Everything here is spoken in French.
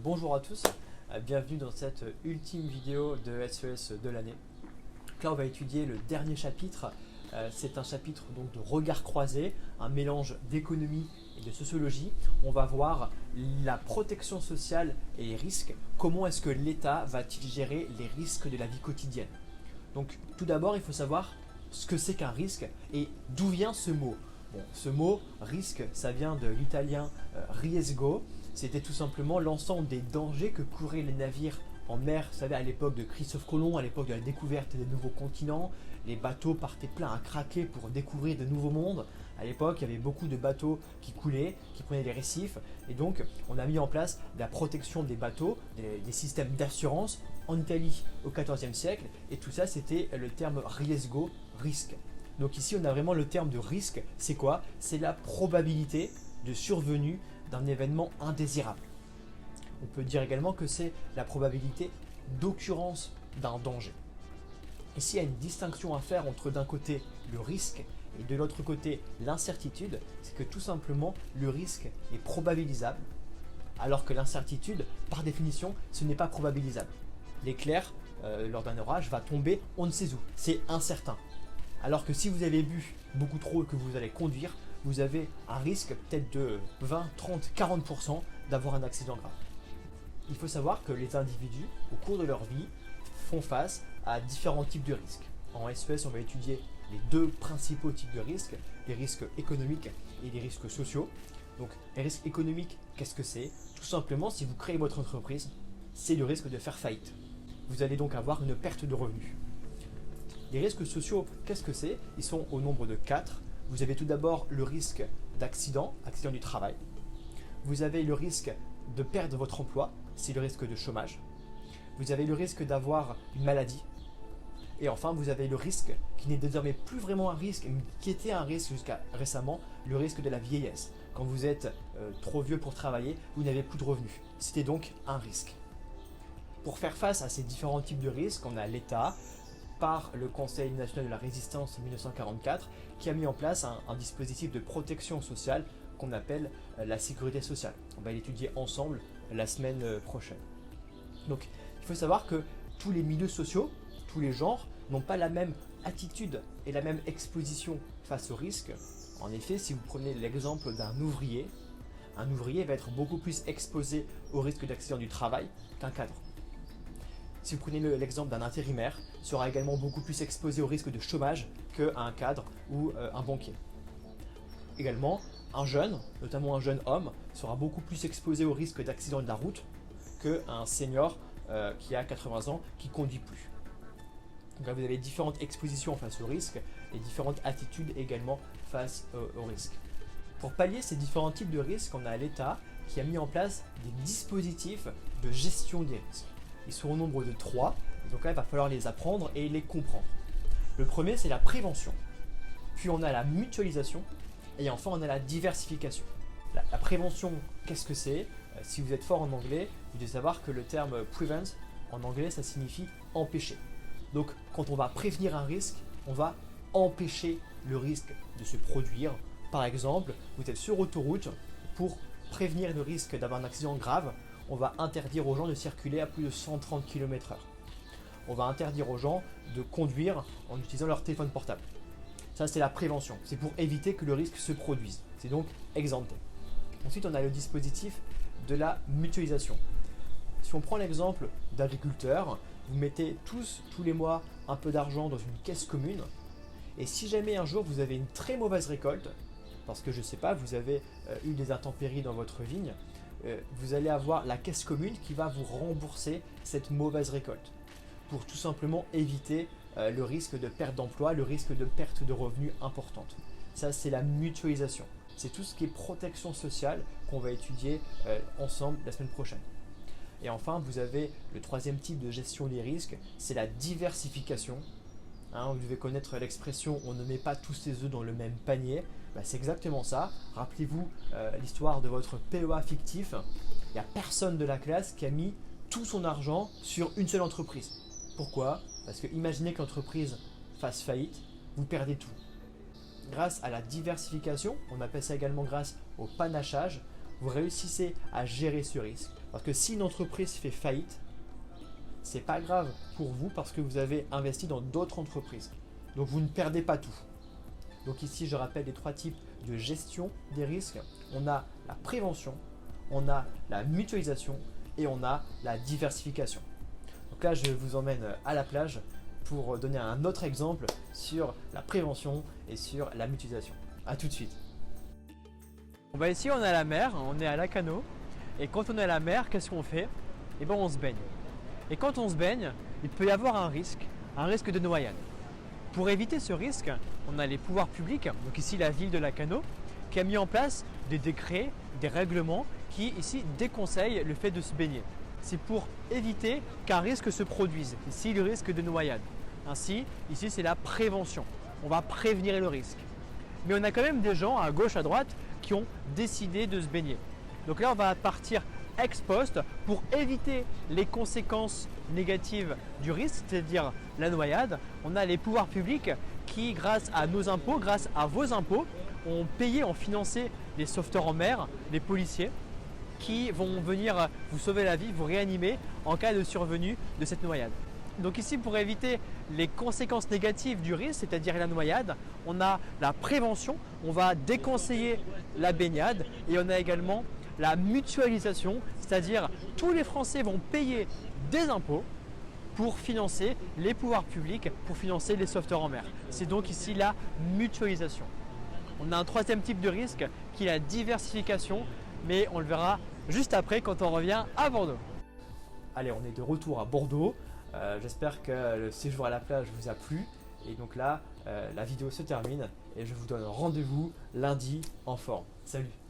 Bonjour à tous, bienvenue dans cette ultime vidéo de SES de l'année. Là on va étudier le dernier chapitre, c'est un chapitre donc de regard croisé, un mélange d'économie et de sociologie. On va voir la protection sociale et les risques, comment est-ce que l'État va-t-il gérer les risques de la vie quotidienne. Donc tout d'abord il faut savoir ce que c'est qu'un risque et d'où vient ce mot. Bon, ce mot risque, ça vient de l'italien riesgo. C'était tout simplement l'ensemble des dangers que couraient les navires en mer. Vous savez, à l'époque de Christophe Colomb, à l'époque de la découverte des nouveaux continents, les bateaux partaient pleins à craquer pour découvrir de nouveaux mondes. À l'époque, il y avait beaucoup de bateaux qui coulaient, qui prenaient les récifs. Et donc, on a mis en place la protection des bateaux, des systèmes d'assurance en Italie au XIVe siècle. Et tout ça, c'était le terme riesgo, risque. Donc ici, on a vraiment le terme de risque. C'est quoi? C'est la probabilité de survenue d'un événement indésirable. On peut dire également que c'est la probabilité d'occurrence d'un danger. Ici, il y a une distinction à faire entre d'un côté le risque et de l'autre côté l'incertitude. C'est que tout simplement, le risque est probabilisable, alors que l'incertitude, par définition, ce n'est pas probabilisable. L'éclair, lors d'un orage, va tomber on ne sait où. C'est incertain. Alors que si vous avez bu beaucoup trop et que vous allez conduire, vous avez un risque peut-être de 20, 30, 40% d'avoir un accident grave. Il faut savoir que les individus, au cours de leur vie, font face à différents types de risques. En SES, on va étudier les deux principaux types de risques, les risques économiques et les risques sociaux. Donc, les risques économiques, qu'est-ce que c'est? Tout simplement, si vous créez votre entreprise, c'est le risque de faire faillite. Vous allez donc avoir une perte de revenus. Les risques sociaux, qu'est-ce que c'est? Ils sont au nombre de 4. Vous avez tout d'abord le risque d'accident, accident du travail. Vous avez le risque de perdre votre emploi, c'est le risque de chômage. Vous avez le risque d'avoir une maladie. Et enfin, vous avez le risque qui n'est désormais plus vraiment un risque, mais qui était un risque jusqu'à récemment, le risque de la vieillesse. Quand vous êtes trop vieux pour travailler, vous n'avez plus de revenus. C'était donc un risque. Pour faire face à ces différents types de risques, on a l'État, par le Conseil national de la résistance en 1944, qui a mis en place un dispositif de protection sociale qu'on appelle la sécurité sociale. On va l'étudier ensemble la semaine prochaine. Donc, il faut savoir que tous les milieux sociaux, tous les genres, n'ont pas la même attitude et la même exposition face aux risques. En effet, si vous prenez l'exemple d'un ouvrier, un ouvrier va être beaucoup plus exposé au risque d'accident du travail qu'un cadre. Si vous prenez l'exemple d'un intérimaire, sera également beaucoup plus exposé au risque de chômage qu'un cadre ou un banquier. Également, un jeune, notamment un jeune homme, sera beaucoup plus exposé au risque d'accident de la route qu'un senior qui a 80 ans qui ne conduit plus. Donc là, vous avez différentes expositions face au risque et différentes attitudes également face au risque. Pour pallier ces différents types de risques, on a l'État qui a mis en place des dispositifs de gestion des risques. Ils sont au nombre de 3, donc là il va falloir les apprendre et les comprendre. Le premier, c'est la prévention, puis on a la mutualisation et enfin on a la diversification. La prévention, qu'est-ce que c'est? Si vous êtes fort en anglais, vous devez savoir que le terme prevent en anglais ça signifie empêcher. Donc quand on va prévenir un risque, on va empêcher le risque de se produire. Par exemple, vous êtes sur autoroute, pour prévenir le risque d'avoir un accident grave, on va interdire aux gens de circuler à plus de 130 km/h. On va interdire aux gens de conduire en utilisant leur téléphone portable. Ça, c'est la prévention. C'est pour éviter que le risque se produise. C'est donc exempté. Ensuite, on a le dispositif de la mutualisation. Si on prend l'exemple d'agriculteurs, vous mettez tous les mois un peu d'argent dans une caisse commune. Et si jamais un jour vous avez une très mauvaise récolte, parce que je ne sais pas, vous avez eu des intempéries dans votre vigne, vous allez avoir la caisse commune qui va vous rembourser cette mauvaise récolte pour tout simplement éviter le risque de perte d'emploi, le risque de perte de revenus importante. Ça, c'est la mutualisation. C'est tout ce qui est protection sociale qu'on va étudier ensemble la semaine prochaine. Et enfin, vous avez le troisième type de gestion des risques, c'est la diversification. Vous devez connaître l'expression « on ne met pas tous ses œufs dans le même panier ». C'est exactement ça. Rappelez-vous l'histoire de votre PEA fictif. Il n'y a personne de la classe qui a mis tout son argent sur une seule entreprise. Pourquoi? Parce que imaginez que l'entreprise fasse faillite, vous perdez tout. Grâce à la diversification, on appelle ça également grâce au panachage, vous réussissez à gérer ce risque. Parce que si une entreprise fait faillite, c'est pas grave pour vous parce que vous avez investi dans d'autres entreprises. Donc vous ne perdez pas tout. Donc ici, je rappelle les 3 types de gestion des risques. On a la prévention, on a la mutualisation et on a la diversification. Donc là, je vous emmène à la plage pour donner un autre exemple sur la prévention et sur la mutualisation. A tout de suite. Bon bah ici, on est à la mer, on est à Lacanau. Et quand on est à la mer, qu'est-ce qu'on fait? Eh bien, on se baigne. Et quand on se baigne, il peut y avoir un risque de noyade. Pour éviter ce risque, on a les pouvoirs publics, donc ici la ville de Lacanau, qui a mis en place des décrets, des règlements qui ici déconseillent le fait de se baigner. C'est pour éviter qu'un risque se produise, ici le risque de noyade. Ainsi, ici c'est la prévention, on va prévenir le risque. Mais on a quand même des gens à gauche, à droite qui ont décidé de se baigner. Donc là on va partir ex post pour éviter les conséquences négatives du risque, c'est-à-dire la noyade. On a les pouvoirs publics qui, grâce à nos impôts, grâce à vos impôts, ont payé, ont financé les sauveteurs en mer, les policiers, qui vont venir vous sauver la vie, vous réanimer en cas de survenue de cette noyade. Donc ici, pour éviter les conséquences négatives du risque, c'est-à-dire la noyade, on a la prévention, on va déconseiller la baignade et on a également la mutualisation, c'est-à-dire tous les Français vont payer des impôts pour financer les pouvoirs publics, pour financer les sauveteurs en mer. C'est donc ici la mutualisation. On a un 3e type de risque qui est la diversification, mais on le verra juste après quand on revient à Bordeaux. Allez, on est de retour à Bordeaux. J'espère que le séjour à la plage vous a plu. Et donc là, la vidéo se termine et je vous donne rendez-vous lundi en forme. Salut!